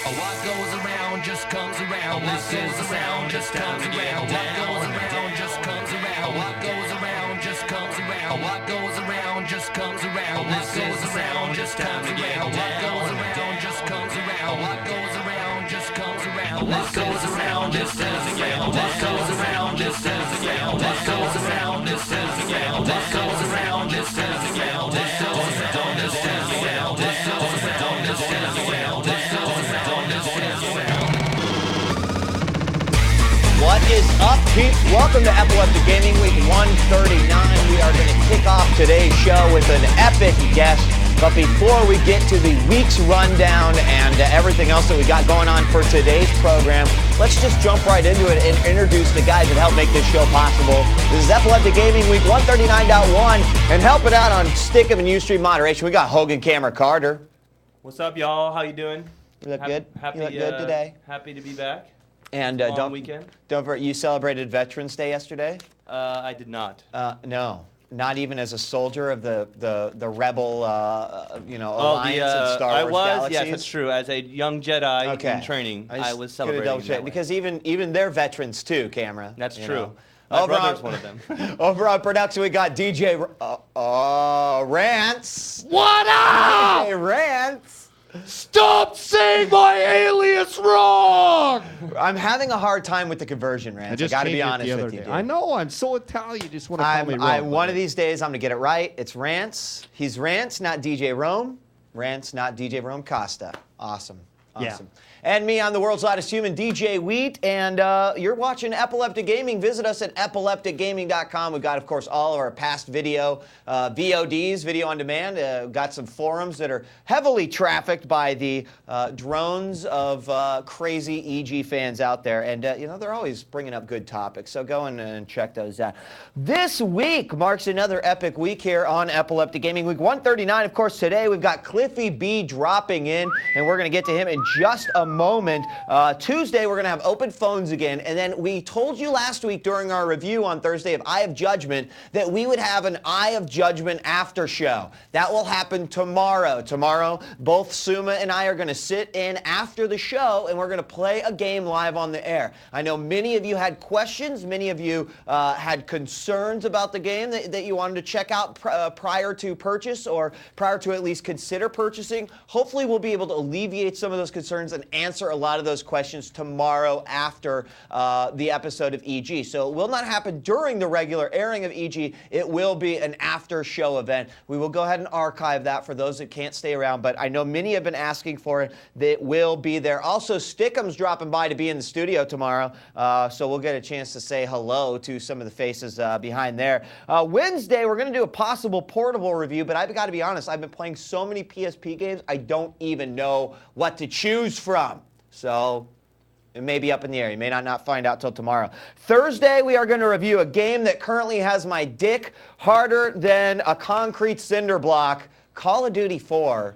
What goes around just comes around. What goes around just comes around. What goes around just comes around. What goes around just comes around. What goes around just comes around. What goes around just comes around. What goes around just comes around. What goes around just comes around. What goes around just comes around. What goes around just comes around. What goes around just comes around. What goes around just comes around. What goes around just comes around. What goes around just comes around. What is up, peeps? Welcome to Epileptic Gaming Week 139. We are going to kick off today's show with an epic guest. But before we get to the week's rundown and everything else that we got going on for today's program, let's just jump right into it and introduce the guys that help make this show possible. This is Epileptic Gaming Week 139.1, and helping out on Stick'em and Ustream moderation, we got Hogan Camera Carter. What's up, y'all? How you doing? You look good. You look good today. Happy to be back. And Long weekend. Don't forget, you celebrated Veterans Day yesterday? I did not. No, not even as a soldier of the rebel, alliance and Star I Wars was, galaxies. yes, that's true. As a young Jedi in training, I was celebrating that way. Because even they're veterans too, Camera. That's true. Know. My brother's one of them. Over on production, we got DJ Rance. What up? DJ Rance. Stop saying my alias wrong! I'm having a hard time with the conversion, Rance. I got to be honest with you, dude. I know, I'm so Italian, you just want to call me wrong. One of these days, I'm going to get it right. It's Rance. He's Rance, not DJ Rome. Rance, not DJ Rome Costa. Awesome. Yeah. And me, I'm the world's loudest human, DJ Wheat, and you're watching Epileptic Gaming. Visit us at epilepticgaming.com. We've got, of course, all of our past video, VODs, video on demand. Got some forums that are heavily trafficked by the drones of crazy EG fans out there. And, they're always bringing up good topics, so go and check those out. This week marks another epic week here on Epileptic Gaming. Week 139, of course, today we've got Cliffy B dropping in, and we're going to get to him in just a moment. Tuesday, we're going to have open phones again. And then we told you last week during our review on Thursday of Eye of Judgment that we would have an Eye of Judgment after show. That will happen tomorrow. Tomorrow, both Suma and I are going to sit in after the show, and we're going to play a game live on the air. I know many of you had questions. Many of you had concerns about the game that you wanted to check out prior to purchase, or prior to at least consider purchasing. Hopefully, we'll be able to alleviate some of those concerns and answer a lot of those questions tomorrow after the episode of EG. So it will not happen during the regular airing of EG. It will be an after show event. We will go ahead and archive that for those that can't stay around, but I know many have been asking for it. That will be there. Also, Stick'em's dropping by to be in the studio tomorrow, so we'll get a chance to say hello to some of the faces behind there. Wednesday, we're going to do a possible portable review, but I've got to be honest, I've been playing so many PSP games, I don't even know what to choose from. So it may be up in the air. You may not find out till tomorrow. Thursday, we are going to review a game that currently has my dick harder than a concrete cinder block, Call of Duty 4.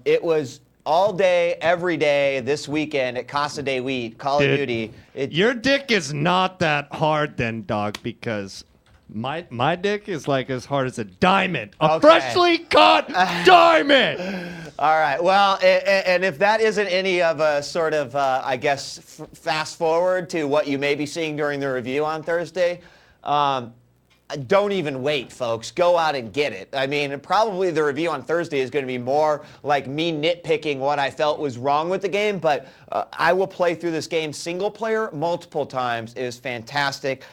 It was all day, every day, this weekend at Casa de Wheat, Call of Duty. Your dick is not that hard then, dog, because my dick is like as hard as a diamond. A freshly cut diamond! All right. Well, and if that isn't any of a sort of, fast forward to what you may be seeing during the review on Thursday, don't even wait, folks. Go out and get it. I mean, probably the review on Thursday is going to be more like me nitpicking what I felt was wrong with the game, but I will play through this game single player multiple times. It is fantastic.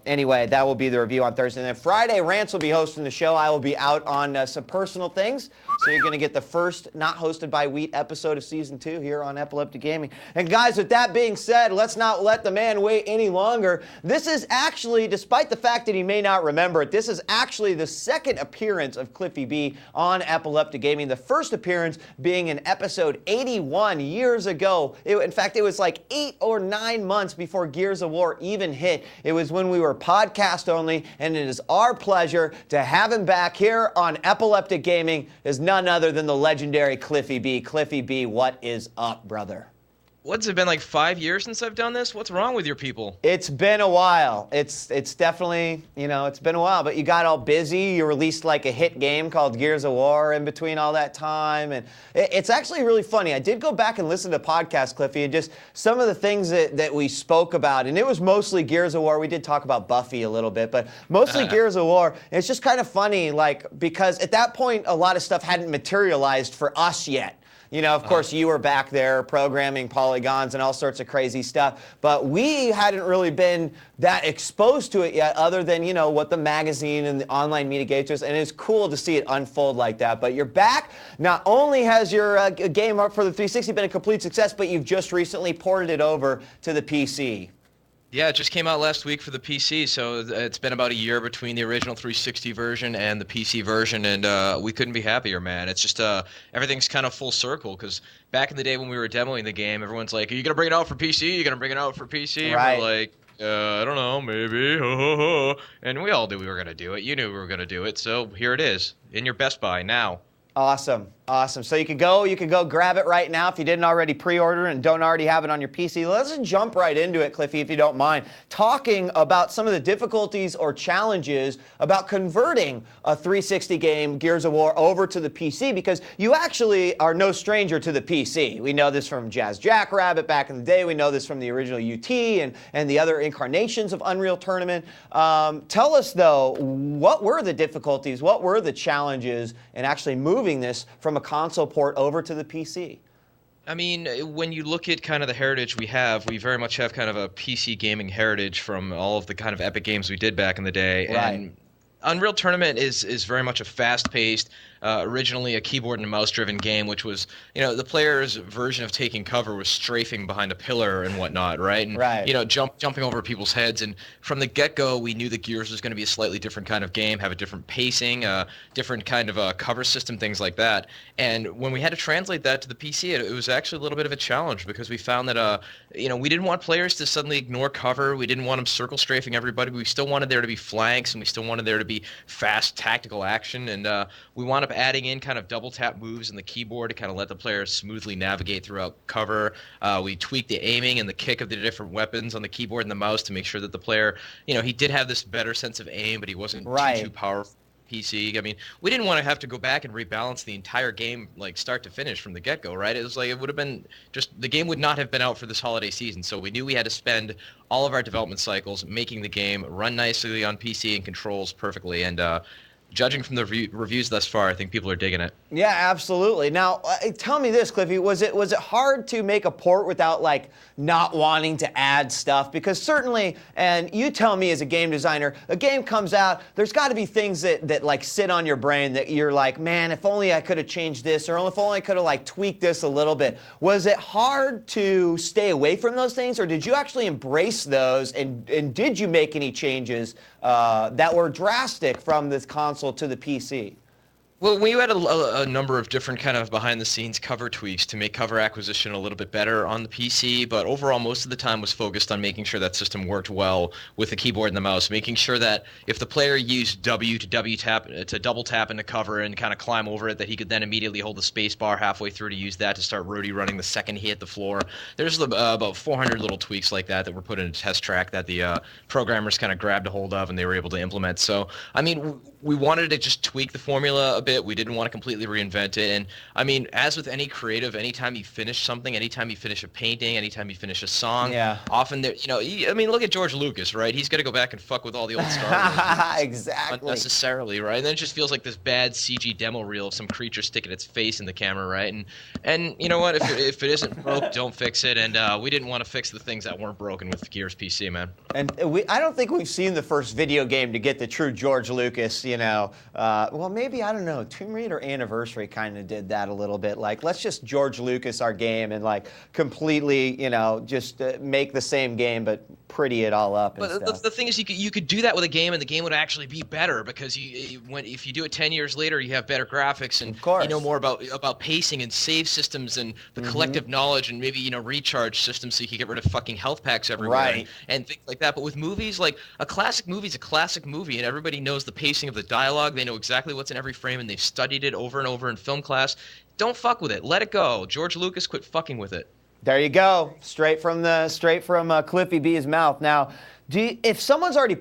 Anyway, that will be the review on Thursday. And then Friday, Rance will be hosting the show. I will be out on some personal things. So you're going to get the first not hosted by Wheat episode of Season 2 here on Epileptic Gaming. And guys, with that being said, let's not let the man wait any longer. This is actually, despite the fact that he may not remember it, this is actually the second appearance of Cliffy B on Epileptic Gaming. The first appearance being in episode 81 years ago. In fact, it was like 8 or 9 months before Gears of War even hit. It was when we were podcast only, and it is our pleasure to have him back here on Epileptic Gaming as none other than the legendary Cliffy B. Cliffy B, what is up, brother? what's it been, like 5 years since I've done this? What's wrong with your people? It's been a while. It's definitely, it's been a while, but you got all busy. You released like a hit game called Gears of War in between all that time. And it's actually really funny. I did go back and listen to podcast, Cliffy, and just some of the things that we spoke about. And it was mostly Gears of War. We did talk about Buffy a little bit, but mostly Gears of War. And it's just kind of funny, like, because at that point, a lot of stuff hadn't materialized for us yet. Of course, you were back there programming polygons and all sorts of crazy stuff, but we hadn't really been that exposed to it yet, other than, what the magazine and the online media gave to us, and it's cool to see it unfold like that. But you're back. Not only has your game up for the 360 been a complete success, but you've just recently ported it over to the PC. Yeah, it just came out last week for the PC, so it's been about a year between the original 360 version and the PC version, and we couldn't be happier, man. It's just everything's kind of full circle, because back in the day when we were demoing the game, everyone's like, are you going to bring it out for PC? Are you going to bring it out for PC? Right. And we're like, I don't know, maybe. And we all knew we were going to do it. You knew we were going to do it, so here it is, in your Best Buy now. Awesome. So you could go grab it right now if you didn't already pre-order and don't already have it on your PC. Let's just jump right into it, Cliffy, if you don't mind, talking about some of the difficulties or challenges about converting a 360 game, Gears of War, over to the PC, because you actually are no stranger to the PC. We know this from Jazz Jackrabbit back in the day. We know this from the original UT and the other incarnations of Unreal Tournament. Tell us, though, what were the difficulties, what were the challenges in actually moving this from a console port over to the PC? I mean, when you look at kind of the heritage we very much have kind of a PC gaming heritage from all of the kind of epic games we did back in the day. Right. And Unreal Tournament is very much a fast-paced, originally a keyboard and mouse-driven game, which was, the player's version of taking cover was strafing behind a pillar and whatnot, right? And, right. Jumping over people's heads. And from the get-go, we knew that Gears was going to be a slightly different kind of game, have a different pacing, different kind of cover system, things like that. And when we had to translate that to the PC, it was actually a little bit of a challenge, because we found that, we didn't want players to suddenly ignore cover. We didn't want them circle strafing everybody. We still wanted there to be flanks, and we still wanted there to be fast tactical action. And we wound up adding in kind of double tap moves in the keyboard to kind of let the player smoothly navigate throughout cover. We tweaked the aiming and the kick of the different weapons on the keyboard and the mouse to make sure that the player, he did have this better sense of aim, but he wasn't too powerful. PC. I mean, we didn't want to have to go back and rebalance the entire game, like start to finish from the get-go, right? It was like, it would have been the game would not have been out for this holiday season, so we knew we had to spend all of our development cycles making the game run nicely on PC and controls perfectly, and judging from the reviews thus far, I think people are digging it. Yeah, absolutely. Now, tell me this, Cliffy. Was it hard to make a port without, like, not wanting to add stuff? Because certainly, and you tell me as a game designer, a game comes out, there's got to be things that like, sit on your brain that you're like, man, if only I could have changed this, or if only I could have, like, tweaked this a little bit. Was it hard to stay away from those things, or did you actually embrace those, and did you make any changes that were drastic from this console to the PC? Well, we had a number of different kind of behind-the-scenes cover tweaks to make cover acquisition a little bit better on the PC, but overall, most of the time was focused on making sure that system worked well with the keyboard and the mouse, making sure that if the player used W to double tap into cover and kind of climb over it, that he could then immediately hold the space bar halfway through to use that to start roadie running the second he hit the floor. There's about 400 little tweaks like that were put in a test track that the programmers kind of grabbed a hold of and they were able to implement. So, I mean, we wanted to just tweak the formula a bit. We didn't want to completely reinvent it. And I mean, as with any creative, anytime you finish something, anytime you finish a painting, anytime you finish a song, often there, I mean, look at George Lucas, right? He's got to go back and fuck with all the old Star Wars exactly. Unnecessarily, right? And then it just feels like this bad CG demo reel of some creature sticking its face in the camera, right? And you know what? If it isn't broke, don't fix it. And we didn't want to fix the things that weren't broken with Gears PC, man. And I don't think we've seen the first video game to get the true George Lucas, well, maybe, I don't know, Tomb Raider Anniversary kind of did that a little bit. Like, let's just George Lucas our game and, like, completely, just make the same game but pretty it all up and stuff. The thing is, you could do that with a game, and the game would actually be better, because if you do it 10 years later, you have better graphics, and you know more about pacing and save systems and the collective knowledge, and maybe recharge systems so you can get rid of fucking health packs everywhere, and things like that. But with movies, like, a classic movie is a classic movie, and everybody knows the pacing of the dialogue. They know exactly what's in every frame, and they've studied it over and over in film class. Don't fuck with it. Let it go. George Lucas, quit fucking with it. There you go. Straight from Cliffy B's mouth. Now, if someone's already